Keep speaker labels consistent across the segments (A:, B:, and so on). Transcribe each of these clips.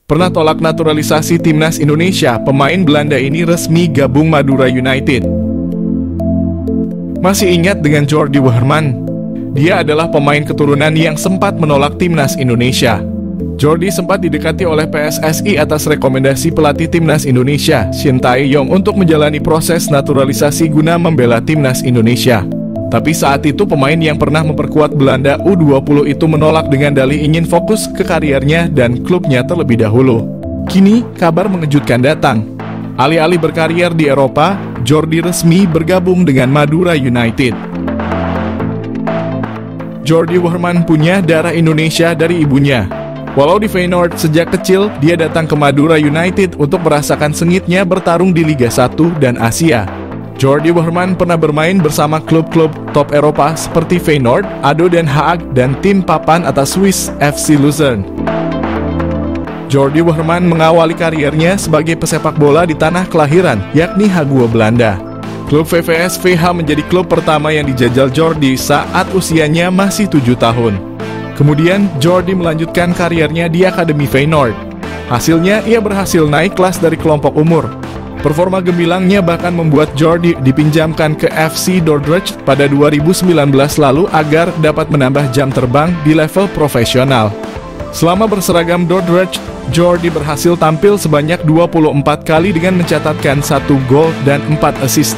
A: Pernah tolak naturalisasi timnas Indonesia, pemain Belanda ini resmi gabung Madura United. Masih ingat dengan Jordi Wehrman? Dia adalah pemain keturunan yang sempat menolak timnas Indonesia. Jordi sempat didekati oleh PSSI atas rekomendasi pelatih timnas Indonesia, Shin Tae-yong, untuk menjalani proses naturalisasi guna membela timnas Indonesia. Tapi saat itu pemain yang pernah memperkuat Belanda U20 itu menolak dengan dalih ingin fokus ke kariernya dan klubnya terlebih dahulu. Kini, kabar mengejutkan datang. Alih-alih berkarier di Eropa, Jordi resmi bergabung dengan Madura United. Jordi Wehrman punya darah Indonesia dari ibunya. Walau di Feyenoord sejak kecil, dia datang ke Madura United untuk merasakan sengitnya bertarung di Liga 1 dan Asia. Jordi Wehrman pernah bermain bersama klub-klub top Eropa seperti Feyenoord, ADO Den Haag, dan tim papan atas Swiss FC Luzern. Jordi Wehrman mengawali kariernya sebagai pesepak bola di tanah kelahiran, yakni Hague, Belanda. Klub VVS VH menjadi klub pertama yang dijajal Jordi saat usianya masih 7 tahun. Kemudian, Jordi melanjutkan kariernya di Akademi Feyenoord. Hasilnya, ia berhasil naik kelas dari kelompok umur. Performa gemilangnya bahkan membuat Jordi dipinjamkan ke FC Dordrecht pada 2019 lalu agar dapat menambah jam terbang di level profesional. Selama berseragam Dordrecht, Jordi berhasil tampil sebanyak 24 kali dengan mencatatkan 1 gol dan 4 assist.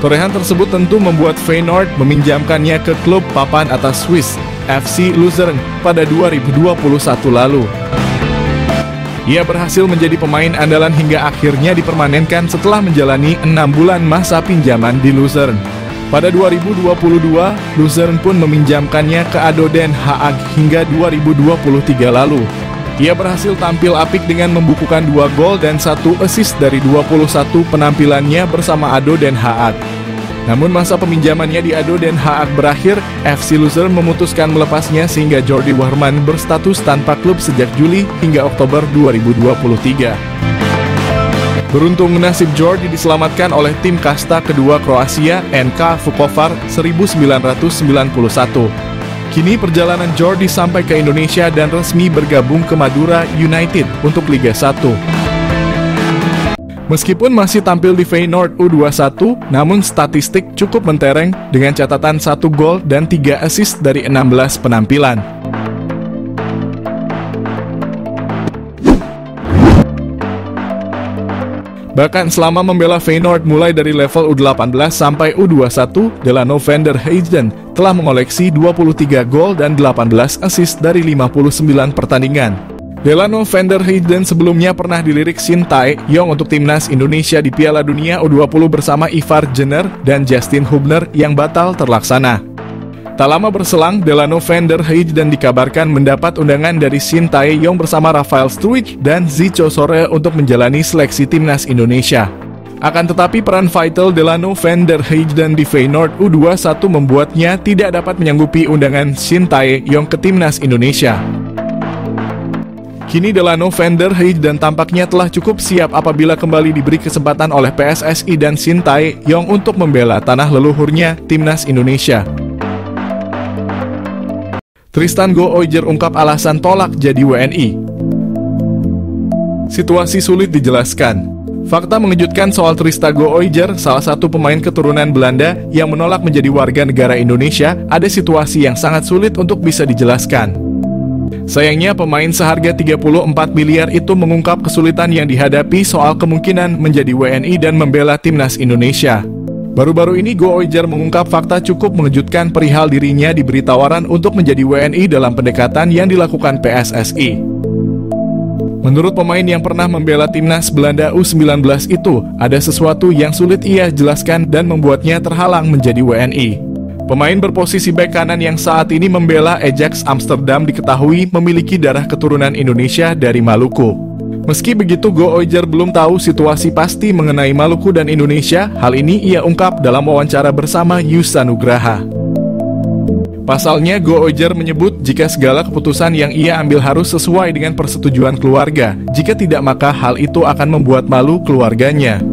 A: Torehan tersebut tentu membuat Feyenoord meminjamkannya ke klub papan atas Swiss, FC Luzern, pada 2021 lalu. Ia berhasil menjadi pemain andalan hingga akhirnya dipermanenkan setelah menjalani 6 bulan masa pinjaman di Luzern. Pada 2022, Luzern pun meminjamkannya ke ADO Den Haag hingga 2023 lalu. Ia berhasil tampil apik dengan membukukan 2 gol dan 1 assist dari 21 penampilannya bersama ADO Den Haag. Namun masa peminjamannya di ADO Den Haag berakhir, FC Luzern memutuskan melepasnya sehingga Jordi Wehrman berstatus tanpa klub sejak Juli hingga Oktober 2023. Beruntung nasib Jordi diselamatkan oleh tim kasta kedua Kroasia, NK Vukovar 1991. Kini perjalanan Jordi sampai ke Indonesia dan resmi bergabung ke Madura United untuk Liga 1. Meskipun masih tampil di Feyenoord U21, namun statistik cukup mentereng dengan catatan 1 gol dan 3 assist dari 16 penampilan. Bahkan selama membela Feyenoord mulai dari level U18 sampai U21, Delano van der Heijden telah mengoleksi 23 gol dan 18 assist dari 59 pertandingan. Delano van der Heijden sebelumnya pernah dilirik Shin Tae-yong untuk timnas Indonesia di Piala Dunia U20 bersama Ivar Jenner dan Justin Hubner yang batal terlaksana. Tak lama berselang, Delano van der Heijden dikabarkan mendapat undangan dari Shin Tae-yong bersama Rafael Struijk dan Zico Sore untuk menjalani seleksi timnas Indonesia. Akan tetapi peran vital Delano van der Heijden di Feyenoord U21 membuatnya tidak dapat menyanggupi undangan Shin Tae-yong ke timnas Indonesia. Kini Delano van der Heijden tampaknya telah cukup siap apabila kembali diberi kesempatan oleh PSSI dan Shin Tae-yong untuk membela tanah leluhurnya, timnas Indonesia. Tristan Go-Oijer ungkap alasan tolak jadi WNI. Situasi sulit dijelaskan. Fakta mengejutkan soal Tristan Go-Oijer, salah satu pemain keturunan Belanda yang menolak menjadi warga negara Indonesia, ada situasi yang sangat sulit untuk bisa dijelaskan. Sayangnya pemain seharga 34 miliar itu mengungkap kesulitan yang dihadapi soal kemungkinan menjadi WNI dan membela timnas Indonesia. Baru-baru ini Go-Oijer mengungkap fakta cukup mengejutkan perihal dirinya diberi tawaran untuk menjadi WNI dalam pendekatan yang dilakukan PSSI. Menurut pemain yang pernah membela timnas Belanda U19 itu, ada sesuatu yang sulit ia jelaskan dan membuatnya terhalang menjadi WNI. Pemain berposisi bek kanan yang saat ini membela Ajax Amsterdam diketahui memiliki darah keturunan Indonesia dari Maluku. Meski begitu, Go-Oijer belum tahu situasi pasti mengenai Maluku dan Indonesia. Hal ini ia ungkap dalam wawancara bersama Yusa Nugraha. Pasalnya, Go-Oijer menyebut jika segala keputusan yang ia ambil harus sesuai dengan persetujuan keluarga. Jika tidak, maka hal itu akan membuat malu keluarganya.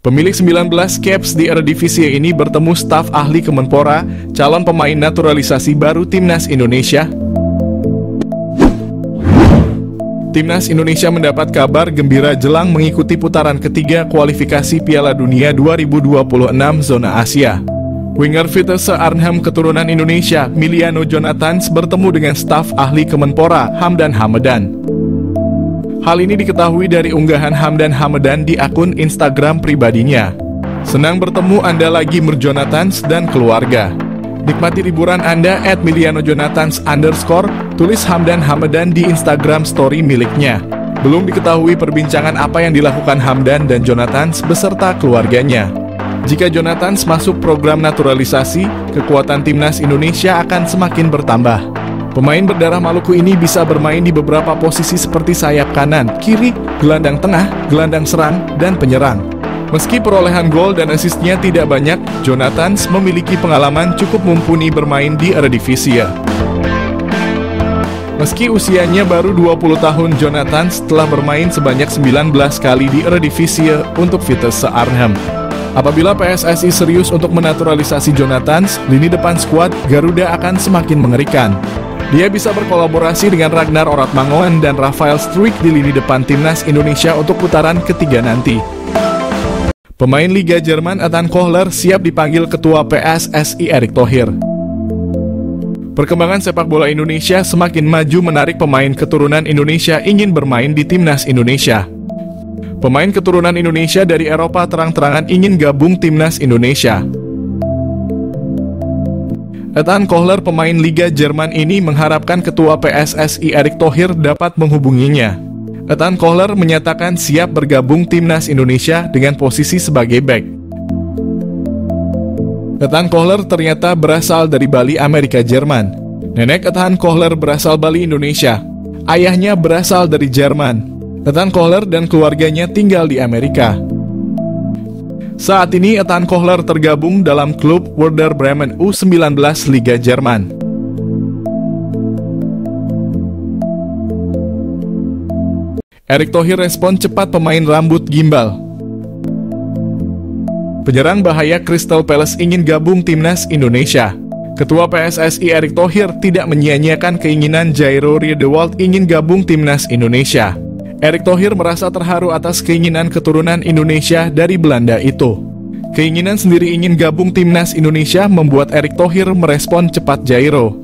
A: Pemilik 19 caps di Eredivisie ini bertemu staf ahli Kemenpora, calon pemain naturalisasi baru timnas Indonesia. Timnas Indonesia mendapat kabar gembira jelang mengikuti putaran ketiga kualifikasi Piala Dunia 2026 zona Asia. Winger Vitesse Arnhem keturunan Indonesia, Miliano Jonathans, bertemu dengan staf ahli Kemenpora, Hamdan Hamedan. Hal ini diketahui dari unggahan Hamdan Hamedan di akun Instagram pribadinya. Senang bertemu Anda lagi Jonathans dan keluarga. Nikmati liburan Anda @milianojonathans_, tulis Hamdan Hamedan di Instagram story miliknya. Belum diketahui perbincangan apa yang dilakukan Hamdan dan Jonathans beserta keluarganya. Jika Jonathans masuk program naturalisasi, kekuatan Timnas Indonesia akan semakin bertambah. Pemain berdarah Maluku ini bisa bermain di beberapa posisi seperti sayap kanan, kiri, gelandang tengah, gelandang serang, dan penyerang. Meski perolehan gol dan asisnya tidak banyak, Jonathans memiliki pengalaman cukup mumpuni bermain di Eredivisie. Meski usianya baru 20 tahun, Jonathans telah bermain sebanyak 19 kali di Eredivisie untuk Vitesse Arnhem. Apabila PSSI serius untuk menaturalisasi Jonathans, lini depan skuad Garuda akan semakin mengerikan. Dia bisa berkolaborasi dengan Ragnar Oratmangoen dan Rafael Struijk di lini depan Timnas Indonesia untuk putaran ketiga nanti. Pemain Liga Jerman Ethan Kohler siap dipanggil Ketua PSSI Erick Thohir. Perkembangan sepak bola Indonesia semakin maju menarik pemain keturunan Indonesia ingin bermain di Timnas Indonesia. Pemain keturunan Indonesia dari Eropa terang-terangan ingin gabung Timnas Indonesia. Ethan Kohler, pemain Liga Jerman ini, mengharapkan Ketua PSSI Erick Thohir dapat menghubunginya. Ethan Kohler menyatakan siap bergabung Timnas Indonesia dengan posisi sebagai bek. Ethan Kohler ternyata berasal dari Bali, Amerika Jerman. Nenek Ethan Kohler berasal Bali, Indonesia. Ayahnya berasal dari Jerman. Ethan Kohler dan keluarganya tinggal di Amerika. Saat ini Ethan Kohler tergabung dalam klub Werder Bremen U19 Liga Jerman. Erick Thohir respon cepat pemain rambut gimbal. Penyerang bahaya Crystal Palace ingin gabung Timnas Indonesia. Ketua PSSI Erick Thohir tidak menyia-nyiakan keinginan Jairo Riedewald ingin gabung Timnas Indonesia. Erick Thohir merasa terharu atas keinginan keturunan Indonesia dari Belanda itu. Keinginan sendiri ingin gabung Timnas Indonesia membuat Erick Thohir merespon cepat Jairo.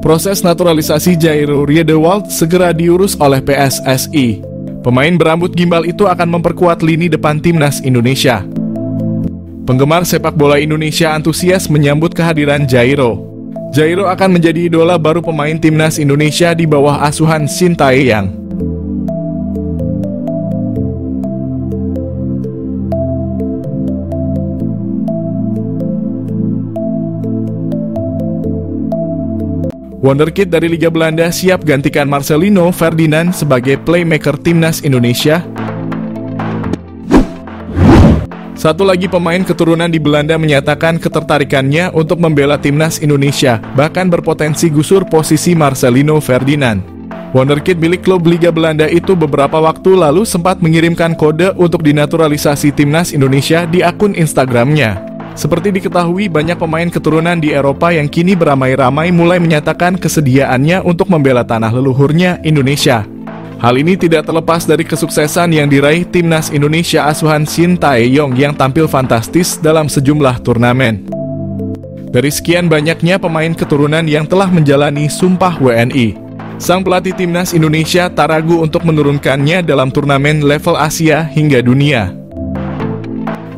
A: Proses naturalisasi Jairo Riedewald segera diurus oleh PSSI. Pemain berambut gimbal itu akan memperkuat lini depan Timnas Indonesia. Penggemar sepak bola Indonesia antusias menyambut kehadiran Jairo. Jairo akan menjadi idola baru pemain Timnas Indonesia di bawah asuhan Shin Tae-yang. Wonderkid dari Liga Belanda siap gantikan Marcelino Ferdinand sebagai playmaker Timnas Indonesia. Satu lagi pemain keturunan di Belanda menyatakan ketertarikannya untuk membela Timnas Indonesia, bahkan berpotensi gusur posisi Marcelino Ferdinand. Wonderkid milik klub Liga Belanda itu beberapa waktu lalu sempat mengirimkan kode untuk dinaturalisasi Timnas Indonesia di akun Instagramnya. Seperti diketahui, banyak pemain keturunan di Eropa yang kini beramai-ramai mulai menyatakan kesediaannya untuk membela tanah leluhurnya, Indonesia. Hal ini tidak terlepas dari kesuksesan yang diraih Timnas Indonesia asuhan Shin Tae-yong yang tampil fantastis dalam sejumlah turnamen. Dari sekian banyaknya pemain keturunan yang telah menjalani sumpah WNI, sang pelatih Timnas Indonesia tak ragu untuk menurunkannya dalam turnamen level Asia hingga dunia.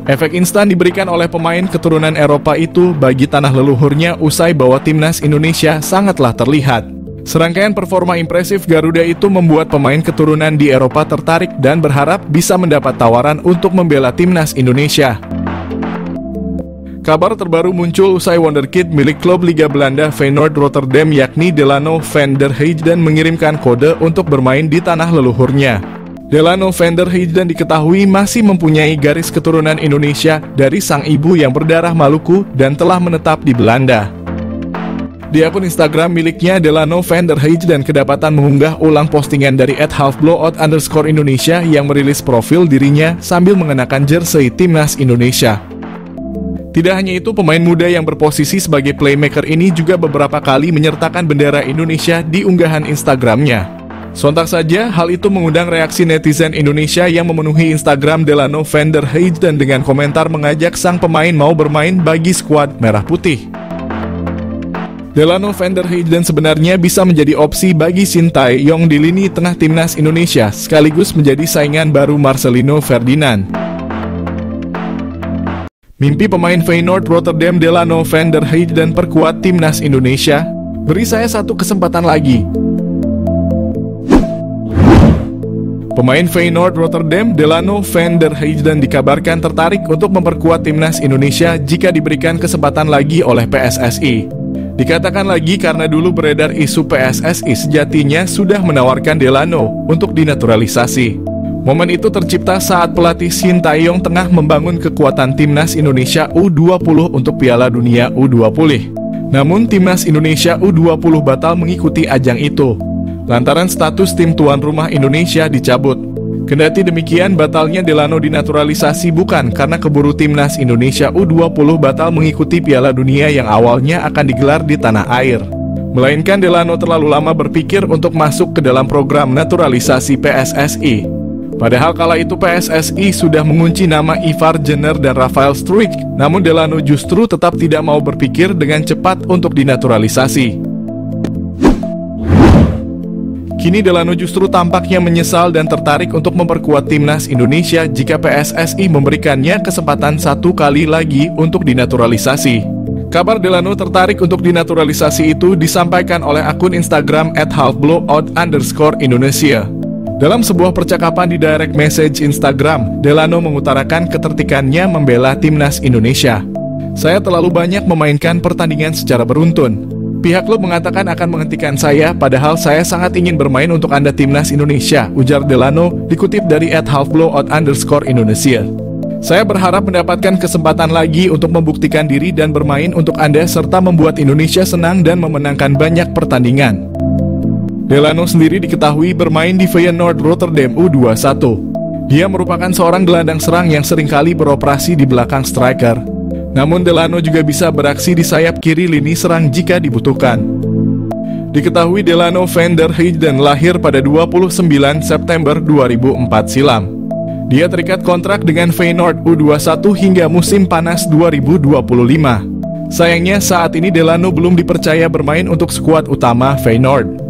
A: Efek instan diberikan oleh pemain keturunan Eropa itu bagi tanah leluhurnya usai bahwa Timnas Indonesia sangatlah terlihat. Serangkaian performa impresif Garuda itu membuat pemain keturunan di Eropa tertarik dan berharap bisa mendapat tawaran untuk membela Timnas Indonesia. Kabar terbaru muncul usai Wonderkid milik klub Liga Belanda Feyenoord Rotterdam yakni Delano van der Heijden mengirimkan kode untuk bermain di tanah leluhurnya. Delano van der Heijden diketahui masih mempunyai garis keturunan Indonesia dari sang ibu yang berdarah Maluku dan telah menetap di Belanda. Di akun Instagram miliknya, Delano van der Heijden kedapatan mengunggah ulang postingan dari @halfblowout_Indonesia yang merilis profil dirinya sambil mengenakan jersey Timnas Indonesia. Tidak hanya itu, pemain muda yang berposisi sebagai playmaker ini juga beberapa kali menyertakan bendera Indonesia di unggahan Instagramnya. Sontak saja, hal itu mengundang reaksi netizen Indonesia yang memenuhi Instagram Delano van der Heijden dengan komentar mengajak sang pemain mau bermain bagi skuad Merah Putih. Delano van der Heijden sebenarnya bisa menjadi opsi bagi Sintayong di lini tengah timnas Indonesia, sekaligus menjadi saingan baru Marcelino Ferdinand. Mimpi pemain Feyenoord Rotterdam Delano van der Heijden perkuat timnas Indonesia? Beri saya satu kesempatan lagi. Pemain Feyenoord Rotterdam Delano van der Heijden dikabarkan tertarik untuk memperkuat timnas Indonesia jika diberikan kesempatan lagi oleh PSSI. Dikatakan lagi karena dulu beredar isu PSSI sejatinya sudah menawarkan Delano untuk dinaturalisasi. Momen itu tercipta saat pelatih Sintayong tengah membangun kekuatan timnas Indonesia U20 untuk Piala Dunia U20. Namun timnas Indonesia U20 batal mengikuti ajang itu, lantaran status tim tuan rumah Indonesia dicabut. Kendati demikian, batalnya Delano dinaturalisasi bukan karena keburu timnas Indonesia U20 batal mengikuti Piala Dunia yang awalnya akan digelar di tanah air, melainkan Delano terlalu lama berpikir untuk masuk ke dalam program naturalisasi PSSI. Padahal kala itu PSSI sudah mengunci nama Ivar Jenner dan Rafael Struijk, namun Delano justru tetap tidak mau berpikir dengan cepat untuk dinaturalisasi. Kini Delano justru tampaknya menyesal dan tertarik untuk memperkuat timnas Indonesia jika PSSI memberikannya kesempatan satu kali lagi untuk dinaturalisasi. Kabar Delano tertarik untuk dinaturalisasi itu disampaikan oleh akun Instagram @halfblowout_Indonesia. Dalam sebuah percakapan di direct message Instagram, Delano mengutarakan ketertikannya membela timnas Indonesia. Saya terlalu banyak memainkan pertandingan secara beruntun. Pihak klub mengatakan akan menghentikan saya, padahal saya sangat ingin bermain untuk Anda timnas Indonesia, ujar Delano, dikutip dari @halfblowout_Indonesia. Saya berharap mendapatkan kesempatan lagi untuk membuktikan diri dan bermain untuk Anda serta membuat Indonesia senang dan memenangkan banyak pertandingan. Delano sendiri diketahui bermain di Feyenoord Rotterdam U21. Dia merupakan seorang gelandang serang yang seringkali beroperasi di belakang striker. Namun Delano juga bisa beraksi di sayap kiri lini serang jika dibutuhkan. Diketahui Delano van der Heijden lahir pada 29 September 2004 silam. Dia terikat kontrak dengan Feyenoord U21 hingga musim panas 2025. Sayangnya saat ini Delano belum dipercaya bermain untuk skuad utama Feyenoord.